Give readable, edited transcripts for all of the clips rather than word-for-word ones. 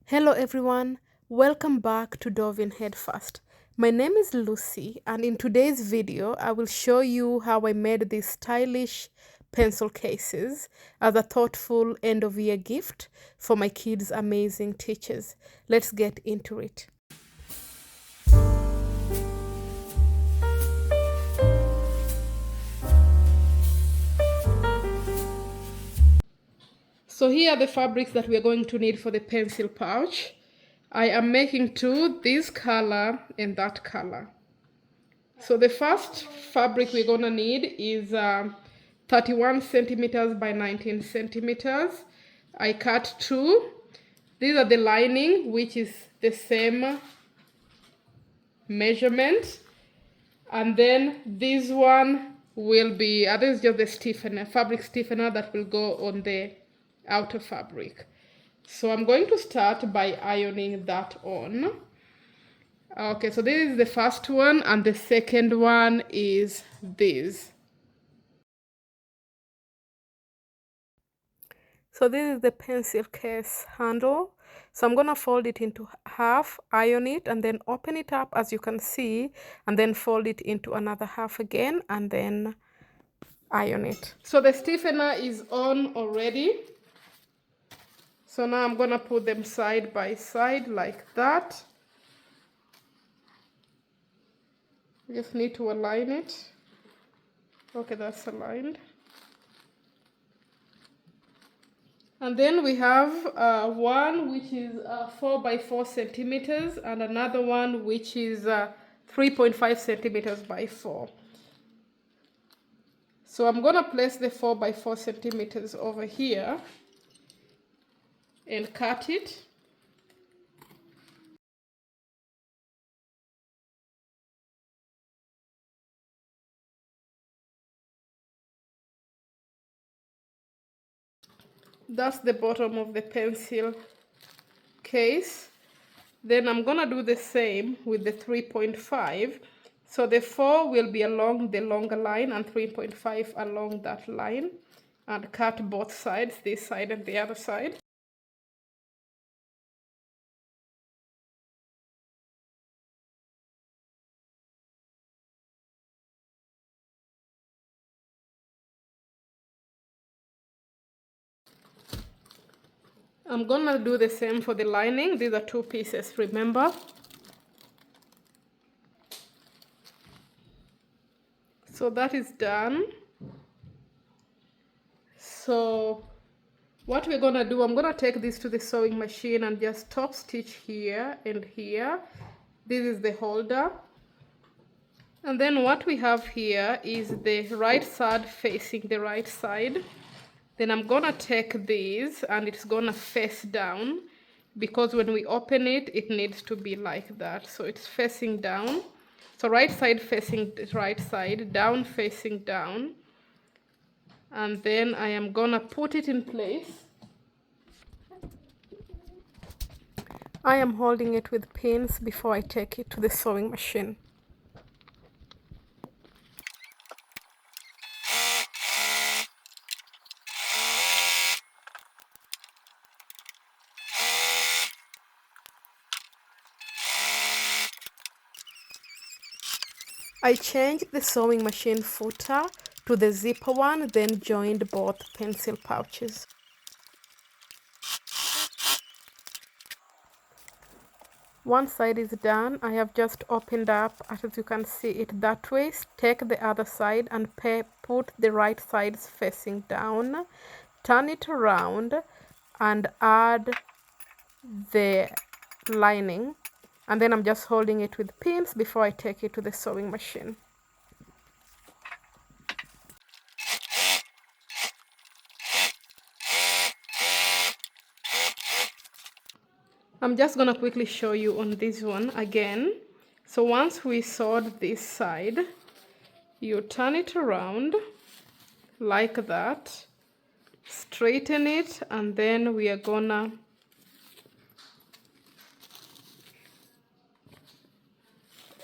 Hello everyone, welcome back to Dovin Headfirst. My name is Lucy, and in today's video I will show you how I made these stylish pencil cases as a thoughtful end of year gift for my kids' amazing teachers. Let's get into it. So here are the fabrics that we are going to need for the pencil pouch. I am making two, this color and that color. So the first fabric we're gonna need is 31 centimeters by 19 centimeters. I cut two. These are the lining, which is the same measurement. And then this one will be, this is just the stiffener, fabric stiffener that will go on the outer fabric. So I'm going to start by ironing that on. Okay, so this is the first one, and the second one is this. So this is the pencil case handle. So I'm gonna fold it into half, iron it, and then open it up as you can see, and then fold it into another half again, and then iron it. So the stiffener is on already. So now I'm gonna put them side by side like that. You just need to align it. Okay, that's aligned. And then we have one which is 4 by 4 centimeters and another one which is 3.5 centimeters by 4. So I'm gonna place the 4 by 4 centimeters over here and cut it. That's the bottom of the pencil case. Then I'm gonna do the same with the 3.5. So the 4 will be along the longer line and 3.5 along that line, and cut both sides, this side and the other side. I'm gonna do the same for the lining. These are two pieces, remember? So that is done. So what we're gonna do, I'm gonna take this to the sewing machine and just top stitch here and here. This is the holder. And then what we have here is the right side facing the right side. Then I'm gonna take this and it's gonna face down, because when we open it, it needs to be like that. So it's facing down. So right side facing the right side, down facing down. And then I am gonna put it in place. I am holding it with pins before I take it to the sewing machine. I changed the sewing machine footer to the zipper one, then joined both pencil pouches. One side is done. I have just opened up, as you can see it that way. Take the other side and put the right sides facing down. Turn it around and add the lining. And then I'm just holding it with pins before I take it to the sewing machine. I'm just gonna quickly show you on this one again. So once we sewed this side, you turn it around like that, straighten it, and then we are gonna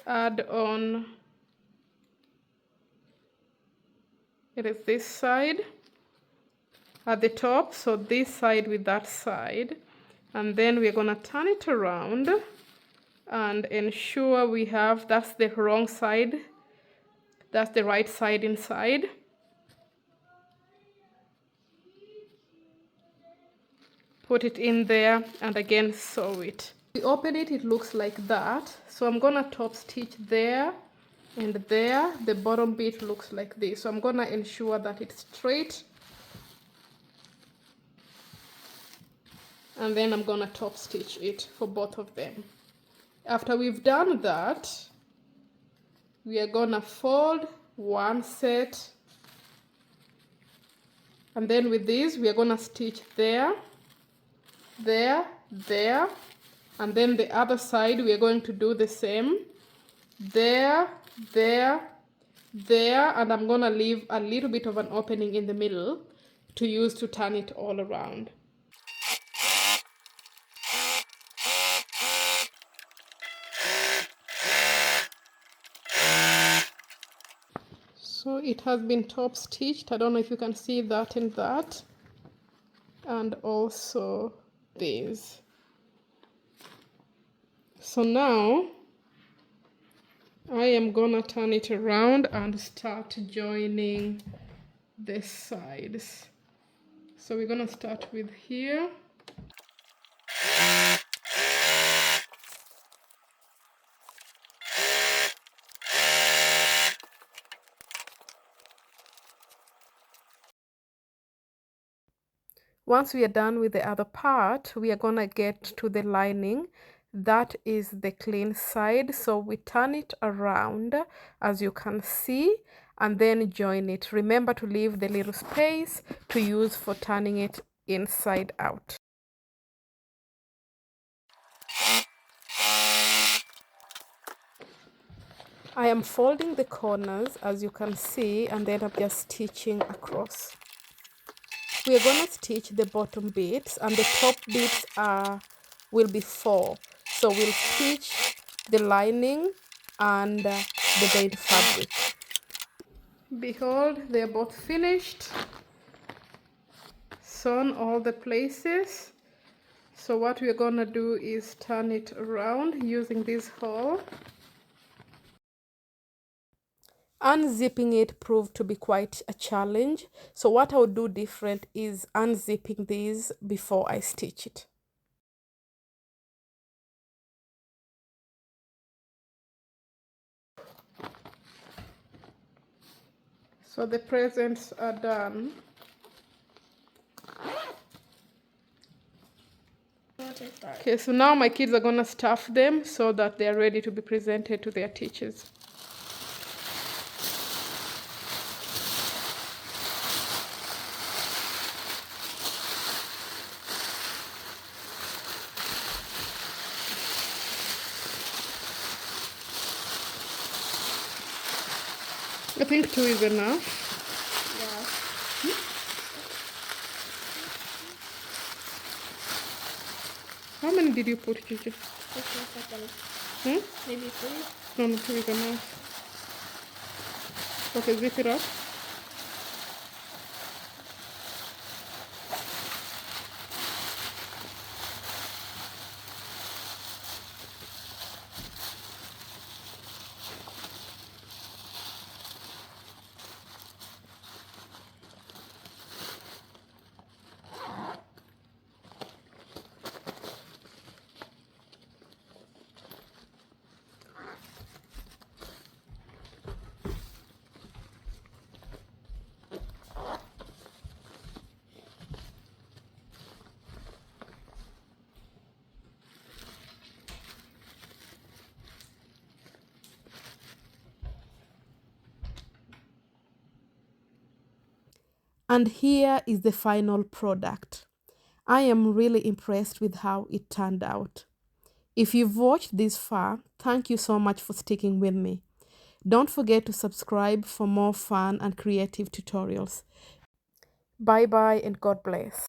add on, it is this side at the top, so this side with that side, And then we're gonna turn it around and ensure we have, that's the wrong side, that's the right side inside. Put it in there and again sew it. We open it, it looks like that. So I'm gonna top stitch there and there. The bottom bit looks like this. So I'm gonna ensure that it's straight. And then I'm gonna top stitch it for both of them. After we've done that, we are gonna fold one set, and then with this we are gonna stitch there, there, there, and then the other side we are going to do the same, there, there, there, and I'm gonna leave a little bit of an opening in the middle to use to turn it all around. So it has been top stitched. I don't know if you can see that and that, and also this. So now I am gonna turn it around and start joining the sides. So we're gonna start with here. Once we are done with the other part, we are gonna get to the lining. That is the clean side. So we turn it around, as you can see, and then join it. Remember to leave the little space to use for turning it inside out. I am folding the corners, as you can see, and then I'm just stitching across. We are going to stitch the bottom bits, and the top bits will be 4. So we'll stitch the lining and the main fabric. Behold, they are both finished, sewn all the places. So what we're going to do is turn it around using this hole. Unzipping it proved to be quite a challenge. So what I would do different is unzipping these before I stitch it. So the presents are done. Okay, so now my kids are gonna stuff them so that they are ready to be presented to their teachers. I think 2 is enough. Yeah. How many did you put, Gigi? Just 1 second. Maybe 3? No, 2 is enough. Okay, zip it up. And here is the final product. I am really impressed with how it turned out. If you've watched this far, thank you so much for sticking with me. Don't forget to subscribe for more fun and creative tutorials. Bye bye and God bless.